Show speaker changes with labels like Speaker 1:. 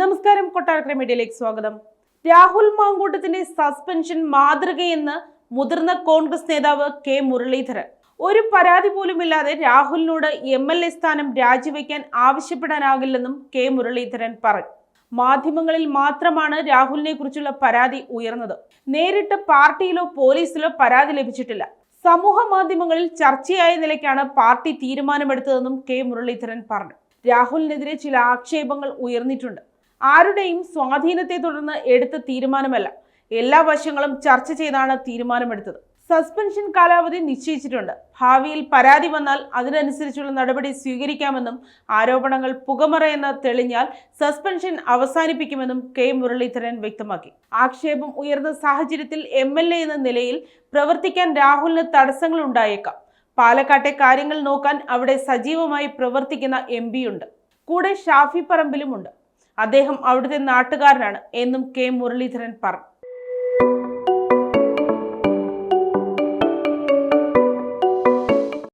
Speaker 1: നമസ്കാരം, കൊട്ടാരക്കര മീഡിയയിലേക്ക് സ്വാഗതം. രാഹുൽ മാങ്കൂട്ടത്തിന്റെ സസ്പെൻഷൻ മാതൃകയെന്ന് മുതിർന്ന കോൺഗ്രസ് നേതാവ് കെ മുരളീധരൻ. ഒരു പരാതി പോലുമില്ലാതെ രാഹുലിനോട് MLA സ്ഥാനം രാജിവെക്കാൻ ആവശ്യപ്പെടാനാകില്ലെന്നും കെ മുരളീധരൻ പറഞ്ഞു. മാധ്യമങ്ങളിൽ മാത്രമാണ് രാഹുലിനെ കുറിച്ചുള്ള പരാതി ഉയർന്നത്. നേരിട്ട് പാർട്ടിയിലോ പോലീസിലോ പരാതി ലഭിച്ചിട്ടില്ല. സമൂഹ മാധ്യമങ്ങളിൽ ചർച്ചയായ നിലയ്ക്കാണ് പാർട്ടി തീരുമാനമെടുത്തതെന്നും കെ മുരളീധരൻ പറഞ്ഞു. രാഹുലിനെതിരെ ചില ആക്ഷേപങ്ങൾ ഉയർന്നിട്ടുണ്ട്. ആരുടെയും സ്വാധീനത്തെ തുടർന്ന് എടുത്ത തീരുമാനമല്ല. എല്ലാ വശങ്ങളും ചർച്ച ചെയ്താണ് തീരുമാനമെടുത്തത്. സസ്പെൻഷൻ കാലാവധി നിശ്ചയിച്ചിട്ടുണ്ട്. ഭാവിയിൽ പരാതി വന്നാൽ അതിനനുസരിച്ചുള്ള നടപടി സ്വീകരിക്കാമെന്നും ആരോപണങ്ങൾ പുകമറയെന്ന് തെളിഞ്ഞാൽ സസ്പെൻഷൻ അവസാനിപ്പിക്കുമെന്നും കെ മുരളീധരൻ വ്യക്തമാക്കി. ആക്ഷേപം ഉയർന്ന സാഹചര്യത്തിൽ MLA എന്ന നിലയിൽ പ്രവർത്തിക്കാൻ രാഹുലിന് തടസ്സങ്ങൾ ഉണ്ടായേക്കാം. പാലക്കാട്ടെ കാര്യങ്ങൾ നോക്കാൻ അവിടെ സജീവമായി പ്രവർത്തിക്കുന്ന MP ഉണ്ട്. കൂടെ ഷാഫി പറമ്പിലുമുണ്ട്. അദ്ദേഹം അവിടുത്തെ നാട്ടുകാരനാണ് എന്നും കെ മുരളീധരൻ പറഞ്ഞു.